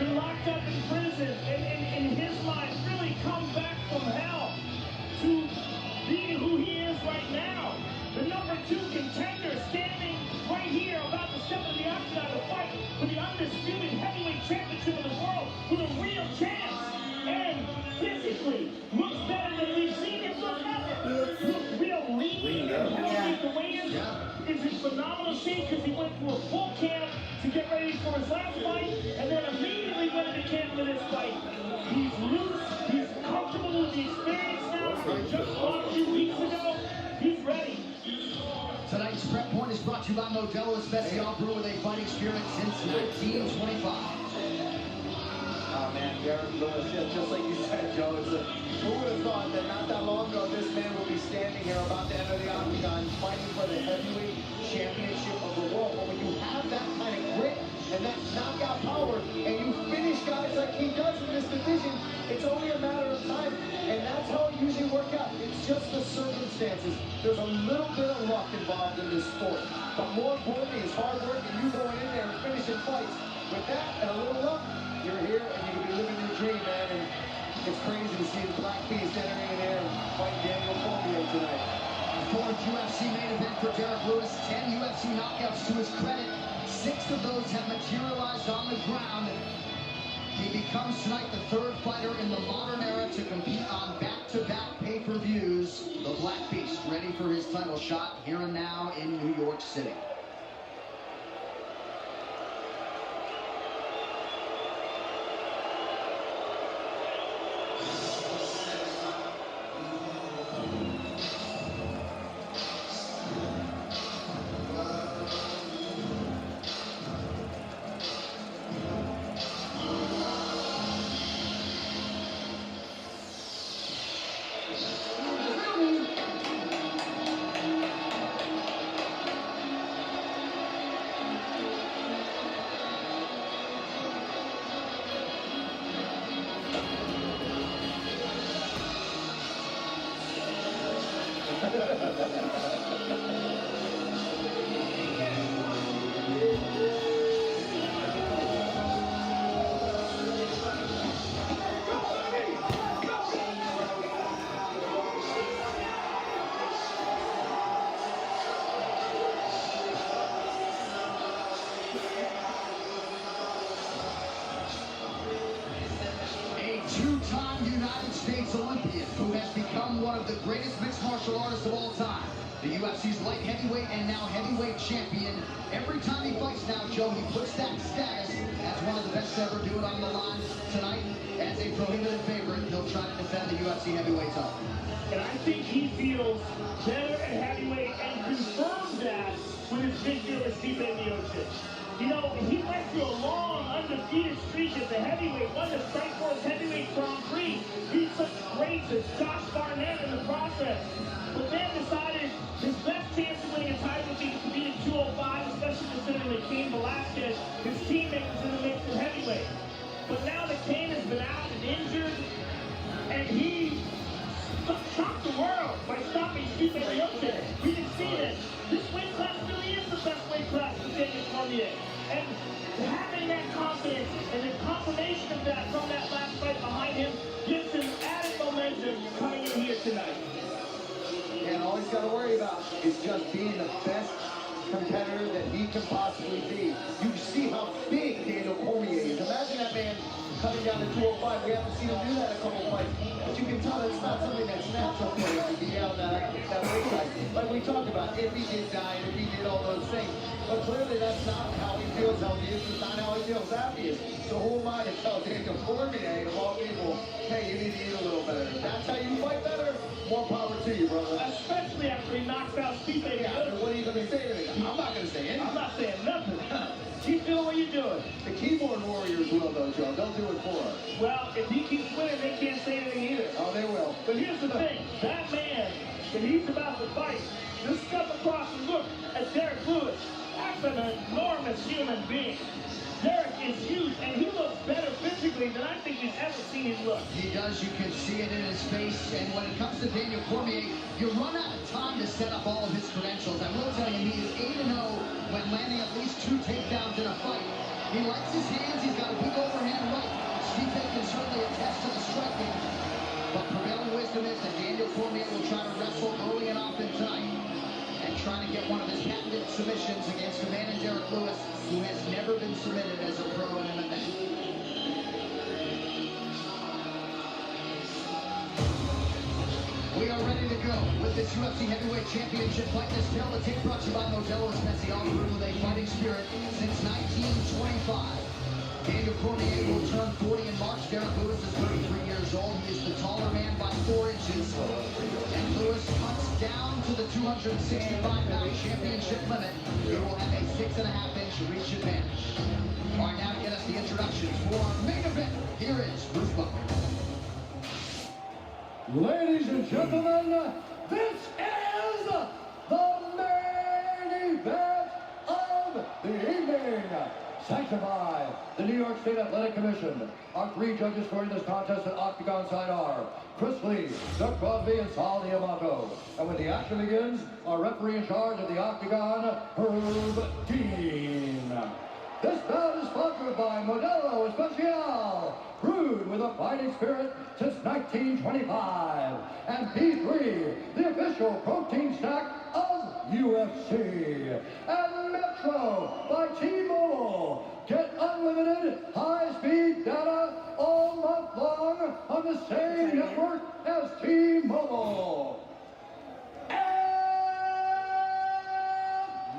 been locked up in prison, and in his mind, really come back from hell to being who he is right now. The number 2 contender standing right here, about to step into the octagon to fight for the undisputed heavyweight championship of the world with a real chance. And physically looks better than we've seen him look ever. Looks real lean and healthy. The weigh-in is in phenomenal shape because he went through a full camp to get ready for his last fight and then immediately went into camp for this fight. He's loose, he's comfortable with the experience now. Just fought a few weeks ago. He's ready. Tonight's prep point is brought to you by Modelo Especial Brew with a fight experience since 1925. Oh man, Derrick Lewis, yeah, just like you said, Joe, who would have thought that not that long ago this man would be standing here about to enter the octagon fighting for the heavyweight championship of the world. But when you have that kind of grit and that knockout power and you finish guys like he does in this division, it's only a matter of time, and that's how it usually works out. It's just the circumstances. There's a little bit of luck involved in this sport, but more importantly is hard work and you going in there and finishing fights. With that and a little luck, you're here and you can be living your dream, man. And it's crazy to see the Black Beast entering in there and fighting Daniel Cormier tonight. Fourth UFC main event for Derrick Lewis. 10 UFC knockouts to his credit. 6 of those have materialized on the ground. He becomes tonight the 3rd fighter in the modern era to compete on back-to-back pay-per-views. The Black Beast ready for his title shot here and now in New York City. Two-time United States Olympian who has become one of the greatest mixed martial artists of all time. The UFC's light heavyweight and now heavyweight champion. Every time he fights now, Joe, he puts that status as one of the best to ever do it on the line. Tonight, as a prohibited favorite, he'll try to defend the UFC heavyweight title. And I think he feels better at heavyweight and confirms that with his victory over Stipe Miocic. You know, he went through a long, undefeated streak as a heavyweight, won the Strikeforce Heavyweight Grand Prix, beat such greats as Josh Barnett in the process, but then decided his best chance of winning a title would be to beat at 205, especially considering that Cain Velasquez, his teammate, was in the mix of heavyweight. But now that Cain has been out and injured, and he shocked the world by stopping Stipe Miocic. We can see that this weight class really is the best weight class for Daniel Cormier. And having that confidence and the confirmation of that from that last fight behind him gives him added momentum coming in here tonight. And all he's got to worry about is just being the best competitor that he can possibly be. You see how big Daniel Cormier is. Imagine that man cutting down to 205. We haven't seen him do that in a couple fights. But you can tell it's not something that's natural for him to be out that weight class. Like we talked about, if he did diet, if he did all those things. But clearly that's not how he feels how he is. It's not how he feels happy is. So who am I to tell Daniel Cormier, of all people, hey, you need to eat a little better. If that's how you fight better, more power to you, brother. Especially after he knocks out Stipe. Yeah, what are you going to say to me? I'm not going to say anything. I'm not saying nothing. Keep doing what you're doing. The keyboard warriors will, though, Joe. They'll do it for us. Well, if he keeps winning, they can't say anything either. Oh, they will. But here's the thing. That man, that he's about to fight, just step across and look at Derrick Lewis. That's an enormous human being. Derrick is huge, and he looks better physically than I think we've ever seen him look. He does. You can see it in his face. And when it comes to Daniel Cormier, you run out of time to set up all of his credentials. I will tell you, he is 8-0 when landing at least 2 takedowns in a fight. He likes his hands. He's got a big overhand right. Stipe can certainly attest to the striking. But prevailing wisdom is that Daniel Cormier will try to wrestle early and often tonight and try to get one of his patented submissions against a man in Derrick Lewis who has never been submitted as a pro in MMA. We are ready to go with this UFC Heavyweight Championship fight. This tale of the tape brought to you by Modelo Especial, brewed with a fighting spirit since 1925. Daniel Cormier will turn 40 in March. Derrick Lewis is 33 years old. He is the taller man by 4 inches. And Lewis cuts down to the 265-pound championship limit. He will have a 6.5-inch reach advantage. All right, now to get us the introductions for our main event, here is Bruce Buffer. Ladies and gentlemen, this is the main event of the evening. Sanctioned by the New York State Athletic Commission. Our 3 judges scoring this contest at Octagon side are Chris Lee, Doug Crosby, and Sal Diamato. And when the action begins, our referee in charge of the Octagon, Herb Dean. This bout is sponsored by Modelo Especial, brewed with a fighting spirit since 1925. And P3, the official protein snack of UFC. And Metro by T-Mobile. Get unlimited high-speed data all month long on the same network as T-Mobile. And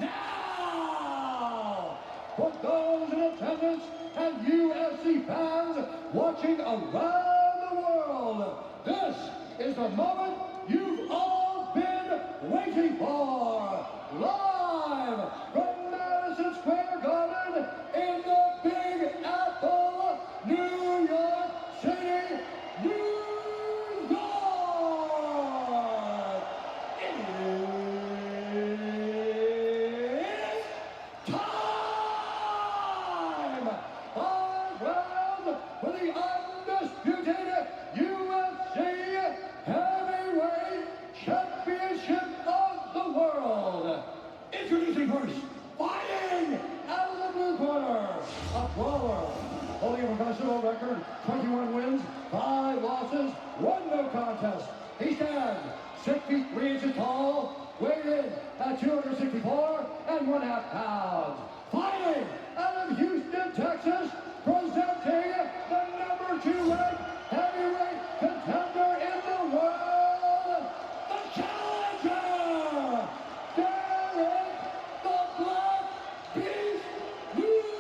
now, for those in attendance and UFC fans watching around the world, this is the moment you've all been waiting for. Live from Madison Square Garden in the Big Apple, New York City, New York. It's time! 5 rounds for the undisputed UFC Heavyweight Championship of the world. Introducing first, fighting out of the blue corner, a brawler, holding a professional record, 21 wins, 5 losses, 1 no contest. He stands 6 feet 3 inches tall, weighed in at 264 1/2 pounds. Fighting out of Houston, Texas, presenting the number 2 ranked heavyweight contender in the world, the challenger, Derrick the Black Beast Lewis.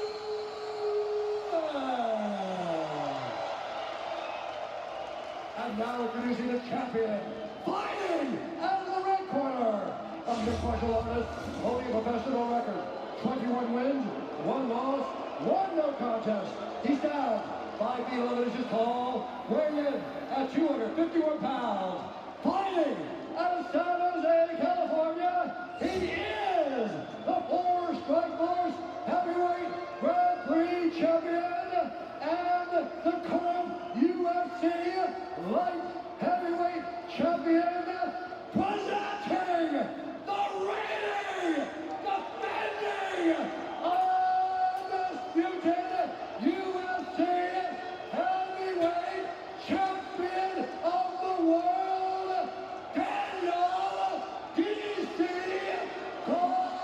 And now introducing the champion, fighting out of the red corner, a mixed martial artist holding a professional record, 21 wins, 1 loss, 1 no contest. He stands 5 feet 11 inches tall, weighing in at 251 pounds. Fighting out of San Jose, California, he is the 4-strike force heavyweight Grand Prix champion and the current UFC light heavyweight champion, presenting the reigning, defending, undisputed UFC heavyweight champion of the world, Daniel D.C. Cormier.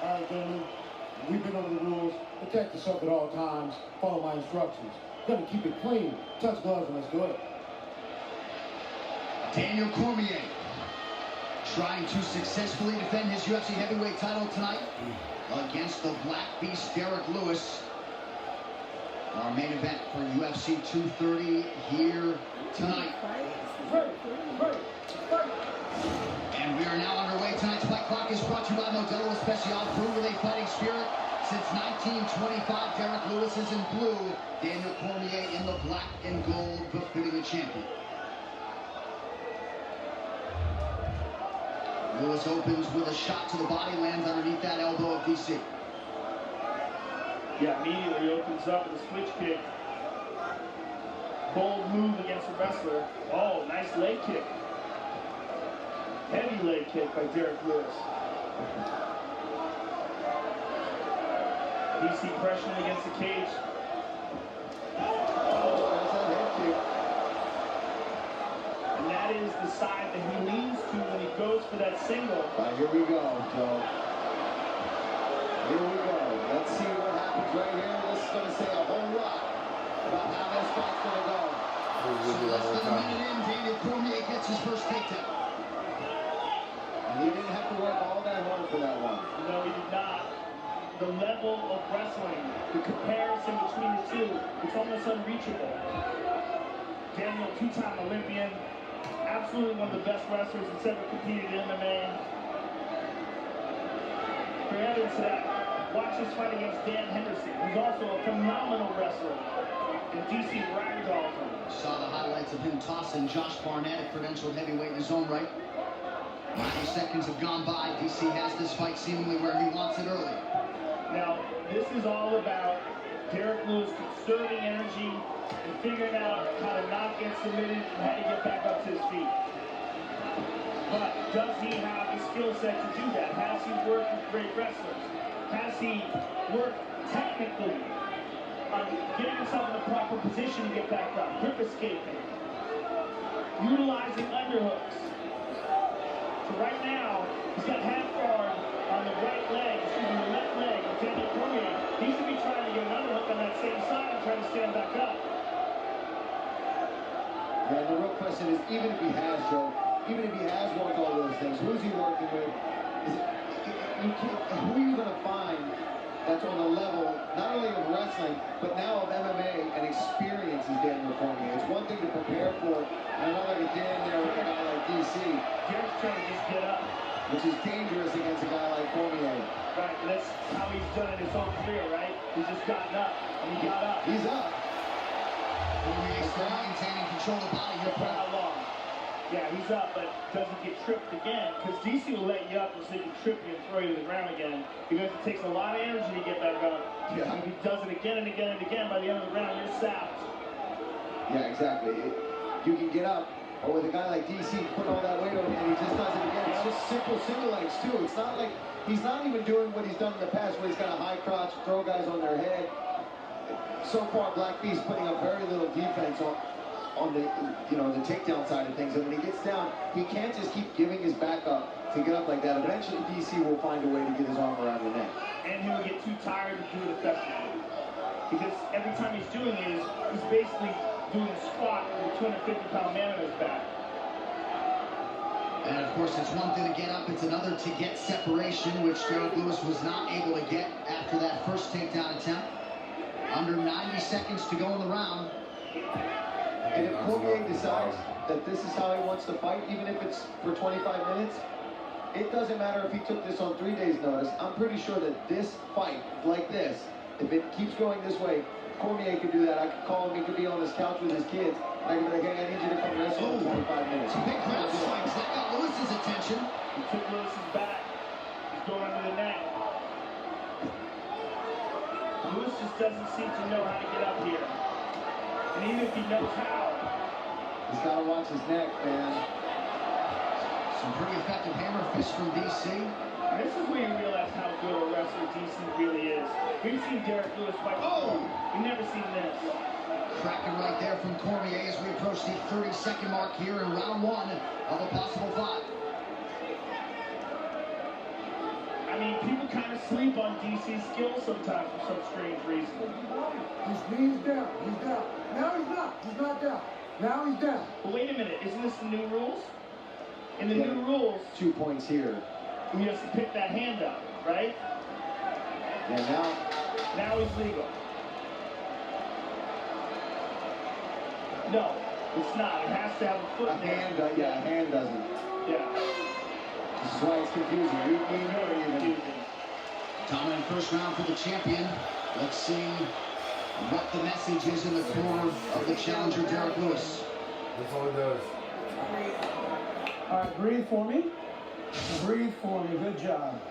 All right, gentlemen, we've been under the rules. Protect yourself at all times. Follow my instructions. Gonna keep it clean. Touch gloves and let's do it. Daniel Cormier trying to successfully defend his UFC heavyweight title tonight against the Black Beast Derrick Lewis. Our main event for UFC 230 here tonight. And we are now underway. Tonight's fight clock is brought to you by Modelo Especial, brewed with a fighting spirit since 1925. Derrick Lewis is in blue, Daniel Cormier in the black and gold, befitting the champion. Lewis opens with a shot to the body, lands underneath that elbow of DC. Yeah, immediately opens up with a switch kick. Bold move against the wrestler. Oh, nice leg kick. Heavy leg kick by Derrick Lewis. DC pressuring against the cage. And that is the side that he leans to when he goes for that single. Here we go, Joe. Here we go. Let's see what happens right here. This is going to say a whole lot about how this fight's going to go. Less than a minute in, Daniel Cormier gets his first takedown. And he didn't have to work all that hard for that one. No, he did not. The level of wrestling, the comparison between the two, it's almost unreachable. Daniel, two-time Olympian, absolutely one of the best wrestlers that's ever competed in MMA. For evidence of that, watch his fight against Dan Henderson, who's also a phenomenal wrestler. And DC ragdolls him. Saw the highlights of him tossing Josh Barnett, a credentialed heavyweight in his own right. 90 seconds have gone by. DC has this fight seemingly where he wants it early. Now, this is all about Derrick Lewis conserving energy and figuring out how to not get submitted and how to get back up to his feet. But does he have the skill set to do that? Has he worked with great wrestlers? Has he worked technically on getting himself in the proper position to get back up? Grip escaping, utilizing underhooks. So right now, he's got half guard on the right leg, the left leg of Daniel Cormier. He should be trying to get an underhook on that same side and try to stand back up. Yeah, the real question is, even if he has, Joe, even if he has worked all those things, who's he working with? Who are you going to find that's on the level, not only of wrestling, but now of MMA and experience as Daniel Cormier? It's one thing to prepare for, and another to get in there with a guy like DC. Derrick's trying to just get up. Which is dangerous against a guy like Cormier. Right, and that's how he's done it his whole career, right? He's just gotten up, and he got up. He's up. Cormier still maintaining control of the body here. For how long? Yeah, he's up, but doesn't get tripped again, because DC will let you up so he can trip you and throw you to the ground again, because it takes a lot of energy to get back up. Yeah. And if he does it again and again and again, by the end of the round, you're sapped. Yeah, exactly. You can get up, or with a guy like DC putting all that weight on him, and he just does it again. It's just simple single legs, too. It's not like he's not even doing what he's done in the past, where he's got a high crotch, throw guys on their head. So far, Black Beast putting up very little defense on the, the takedown side of things. And when he gets down, he can't just keep giving his back up to get up like that. Eventually, DC will find a way to get his arm around the neck. And he'll get too tired to do it effectively. Because every time he's doing it, he's basically doing a squat with a 250-pound man on his back. And of course, it's one thing to get up, it's another to get separation, which Derrick Lewis was not able to get after that first takedown attempt. Under 90 seconds to go in the round. And if Cormier decides that this is how he wants to fight, even if it's for 25 minutes, it doesn't matter if he took this on 3 days' notice. I'm pretty sure that this fight, like this, if it keeps going this way, Cormier could do that. I could call him, he could be on his couch with his kids. I could be like, hey, I need you to come wrestle in 25 minutes. Big ground strikes, that got Lewis's attention. He took Lewis's back. He's going under the neck. Lewis just doesn't seem to know how to get up here. And even if he knows how, he's got to watch his neck, man. Some pretty effective hammer fists from DC. And this is where you realize how good a wrestler DC really is. We've seen Derrick Lewis fight before. We've never seen this. Cracking right there from Cormier as we approach the 30-second mark here in round one of a possible fight. I mean, people kind of sleep on DC's skills sometimes for some strange reason. He's down. He's down. Now he's not. He's not down. Now he's down. But wait a minute. Isn't this the new rules? In the new rules, 2 points here. he has to pick that hand up, right? Yeah, Now he's legal. No, it's not. It has to have a foot a hand doesn't. Yeah. This is why it's confusing. We know even. Dominant first round for the champion. Let's see what the message is in the corner of the challenger, Derrick Lewis. That's all it does. All right, breathe for me. Breathe for me. Good job.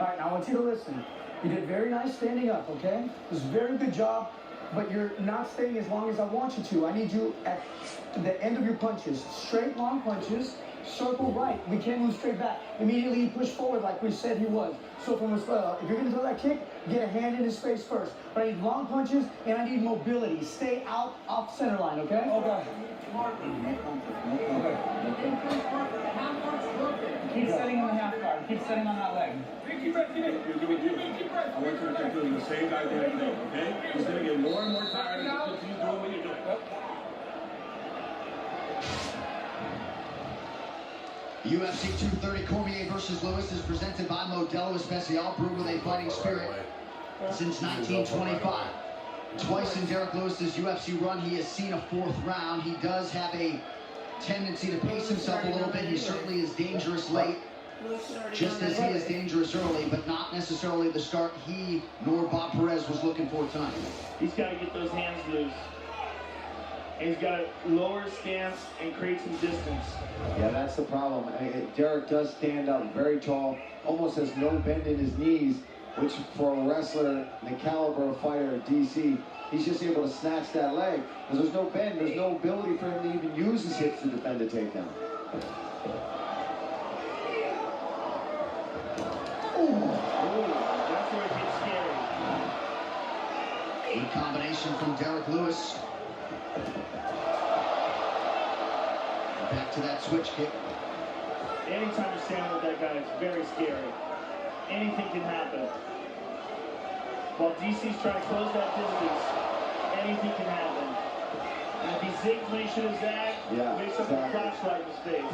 All right, now I want you to listen. You did very nice standing up, okay? It was a very good job, but you're not staying as long as I want you to. I need you at the end of your punches. Straight, long punches. Circle right. We can't move straight back. Immediately he pushed forward like we said he was. So from if you're going to throw that kick, get a hand in his face first. But I need long punches and I need mobility. Stay out off center line, okay? Okay. Keep setting on the half guard. Keep setting on that leg. Keep breath, give it. Give it. I want you to keep doing the same goddamn thing, okay? He's going to get more and more tired as you continue doing what you're doing. UFC 230 Cormier versus Lewis is presented by Modelo Especial, brewed with a fighting spirit since 1925. Twice in Derrick Lewis's UFC run, he has seen a fourth round. He does have a tendency to pace himself a little bit. He certainly is dangerous late, just as he is dangerous early, but not necessarily the start he nor Bob Perez was looking for tonight. He's got to get those hands loose. And he's got to lower his stance and create some distance. Yeah, that's the problem. Derrick does stand up very tall, almost has no bend in his knees, which for a wrestler, the caliber of fighter at DC, he's just able to snatch that leg. Because there's no bend, there's no ability for him to even use his hips to defend a takedown. That's where it gets scary. Good combination from Derrick Lewis. Back to that switch kick. Anytime you're standing with that guy, it's very scary. Anything can happen. While DC's trying to close that distance, anything can happen. And if he zigs when he should have zagged, makes up a crotch right in his face.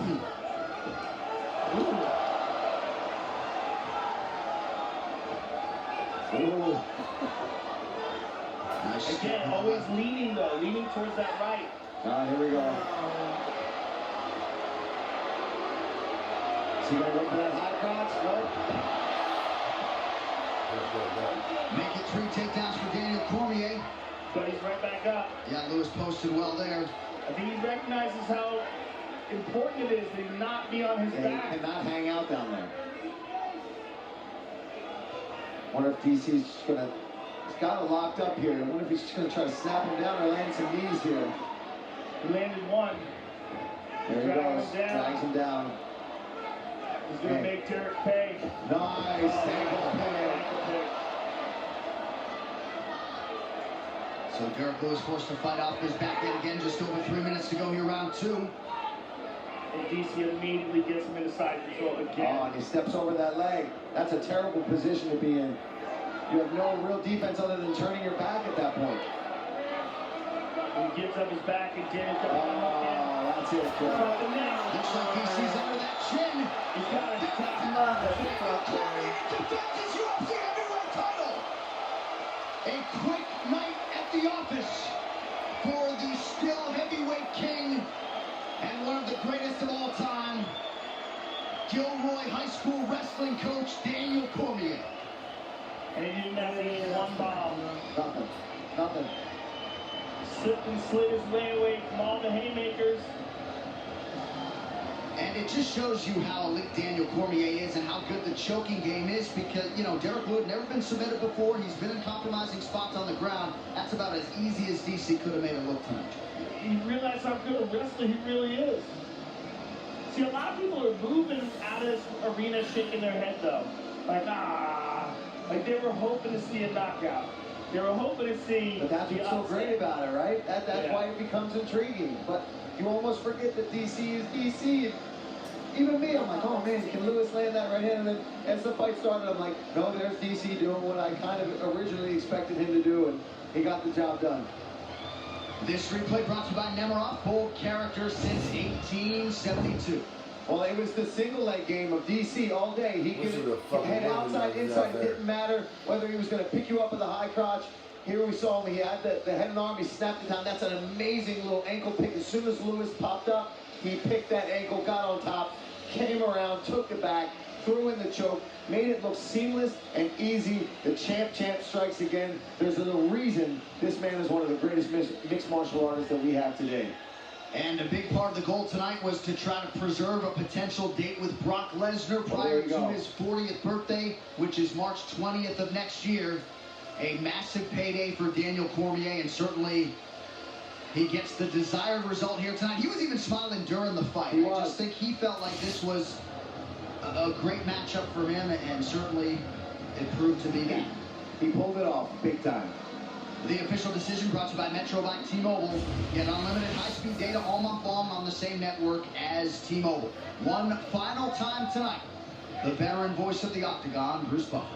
Nice. Again, always leaning though, leaning towards that right. Here we go. Is he going to go for that high crotch? No. Make it 3 takedowns for Daniel Cormier. But he's right back up. Yeah, Lewis posted well there. I think he recognizes how important it is that he not be on his back. He cannot hang out down there. Wonder if DC's just going to... He's got it locked up here. I wonder if he's just going to try to snap him down or land some knees here. He landed one. There he goes. Drags him down. He's going to make Derrick pay. Nice ankle pay. So Derrick Lewis forced to fight off his back yet again. Just over 3 minutes to go here, round 2. And DC immediately gets him into side control again. Oh, and he steps over that leg. That's a terrible position to be in. You have no real defense other than turning your back at that point. He gives up his back again. That's it, Joe. Looks like DC's under that chin. He's got it. Defends his UFC heavyweight title. A quick night at the office for the still heavyweight king and one of the greatest of all time, Gilroy High School wrestling coach Daniel Cormier. And he didn't have to use one bomb. Nothing. Slipped and slid his way away from all the haymakers. And it just shows you how elite Daniel Cormier is and how good the choking game is because, you know, Derrick Lewis never been submitted before. He's been in compromising spots on the ground. That's about as easy as DC could have made it look tonight. You realize how good a wrestler he really is. See, a lot of people are moving out of this arena shaking their head, though. Like they were hoping to see a knockout. They were hoping to see. But that's what's so great about it, right? That's why it becomes intriguing. But you almost forget that DC is DC. And even me, I'm like, oh man, can Lewis land that right hand? And then as the fight started, I'm like, no, there's DC doing what I kind of originally expected him to do, and he got the job done. This replay brought to you by Nemiroff, bold character since 1872. Well, it was the single leg game of DC all day. He could head outside, inside. It didn't matter whether he was going to pick you up with a high crotch. Here we saw him. He had the head and arm. He snapped it down. That's an amazing little ankle pick. As soon as Lewis popped up, he picked that ankle, got on top, came around, took it back, threw in the choke, made it look seamless and easy. The champ strikes again. There's a reason this man is one of the greatest mixed martial artists that we have today. And a big part of the goal tonight was to try to preserve a potential date with Brock Lesnar prior to his 40th birthday, which is March 20th of next year. A massive payday for Daniel Cormier, and certainly he gets the desired result here tonight. He was even smiling during the fight. I just think he felt like this was a great matchup for him, and certainly it proved to be that. He pulled it off big time. The official decision brought to you by Metro by T-Mobile. Get unlimited high-speed data all month long on the same network as T-Mobile. One final time tonight, the veteran voice of the Octagon, Bruce Buffer.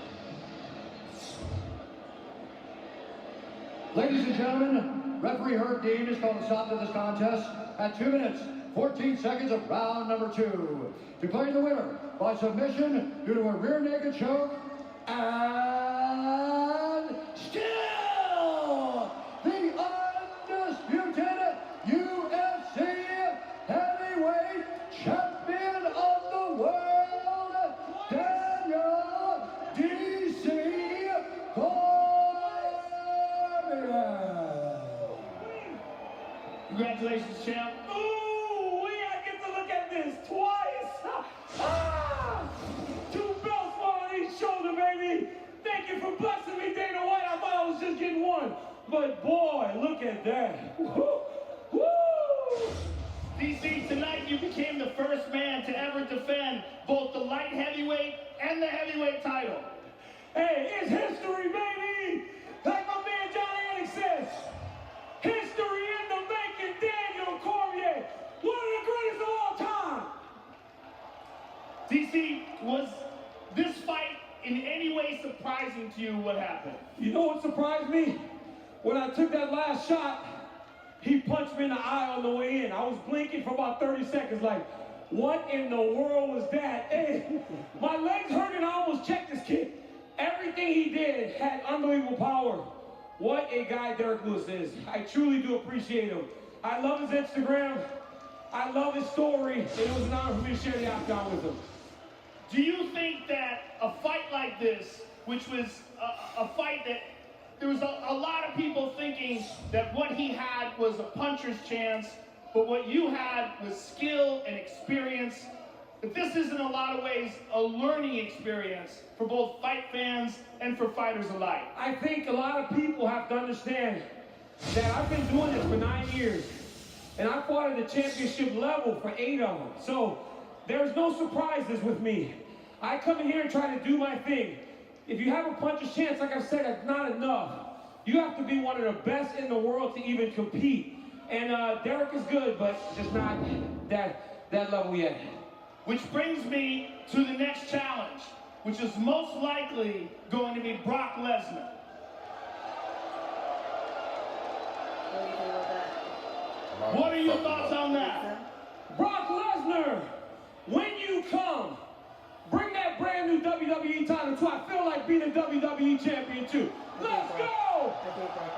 Ladies and gentlemen, referee Herb Dean has called a stop to this contest at 2 minutes, 14 seconds of round number 2. Declaring the winner by submission due to a rear naked choke and still the undisputed UFC heavyweight champion of the world, Daniel D.C. Congratulations, champ. Ooh, I get to look at this twice. Ah! 2 belts on each shoulder, baby. Thank you for blessing me, Dana White. I thought I was just getting one. But boy, look at that. Woo! Woo! DC, tonight you became the first man to ever defend both the light heavyweight and the heavyweight title. Hey, it's history, baby. Like my man Johnny Alex says, history in the making. Daniel Cormier, one of the greatest of all time. DC, was this fight in any way surprising to you? What happened? You know what surprised me? When I took that last shot, he punched me in the eye on the way in. I was blinking for about 30 seconds like, what in the world was that? Hey, my legs hurt and I almost checked this kid. Everything he did had unbelievable power. What a guy Derrick Lewis is. I truly do appreciate him. I love his Instagram. I love his story. And it was an honor for me to share the octagon with him. Do you think that a fight like this, which was a fight that there was a lot of people thinking that what he had was a puncher's chance, but what you had was skill and experience, that this is in a lot of ways a learning experience for both fight fans and for fighters alike? I think a lot of people have to understand that I've been doing this for 9 years, and I fought at the championship level for 8 of them. So there's no surprises with me. I come in here and try to do my thing. If you have a puncher's chance, like I said, that's not enough. You have to be one of the best in the world to even compete. And Derrick is good, but just not that level yet. Which brings me to the next challenge, which is most likely going to be Brock Lesnar. What are your thoughts on that? Brock Lesnar, when you come, bring that brand new WWE title too. I feel like being a WWE champion too. Let's go!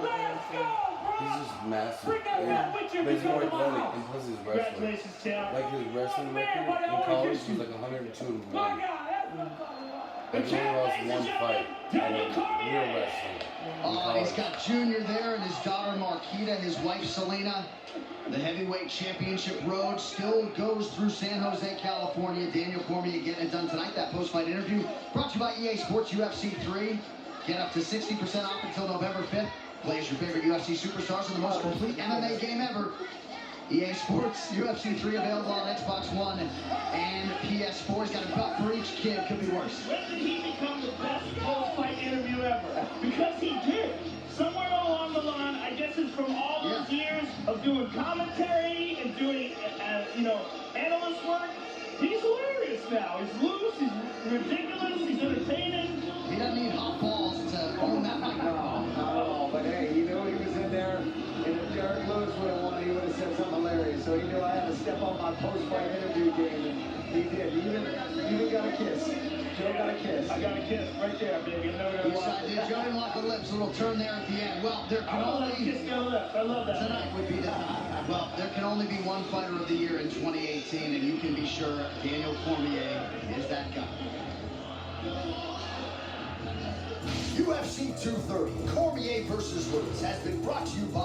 Let's go, bro! He's just massive. Bring that man with you. But he's more Come on. athletic, and plus his wrestling. Congratulations, champ. Like his wrestling record in college, he was like 102 and 1. My God, that's what I'm talking about. The Like, he champ, only lost ladies and one gentlemen, fight. Daniel Real Cormier. wrestling. Oh, he's got Junior there and his daughter Marquita, his wife Selena. The heavyweight championship road still goes through San Jose, California. Daniel Cormier getting it done tonight. That post-fight interview brought to you by EA Sports UFC 3. Get up to 60% off until November 5th. Play as your favorite UFC superstars in the most complete MMA game ever. EA Sports UFC 3 available on Xbox One and PS4. He's got a buck for each kid. Could be worse. When did he become the best post-fight interview ever? Because he did. Somewhere along the line, I guess it's from all those years of doing commentary and doing, analyst work. He's hilarious now. He's loose, he's ridiculous, he's entertaining. He doesn't need hot balls to own that microphone. Not at all, but hey, he knew he was in there, and if Derrick Lewis would have won, he would have said something hilarious. So he knew I had to step up my post-fight interview game, and he did. He even got a kiss. Joe got a kiss. I got a kiss right there, baby. Yes, I did. Joe didn't lock the lips. A little turn there at the end. Well, there can only kiss their lips. I love that. tonight would be the time. Well, there can only be one fighter of the year in 2018, and you can be sure Daniel Cormier is that guy. UFC 230, Cormier versus Lewis, has been brought to you by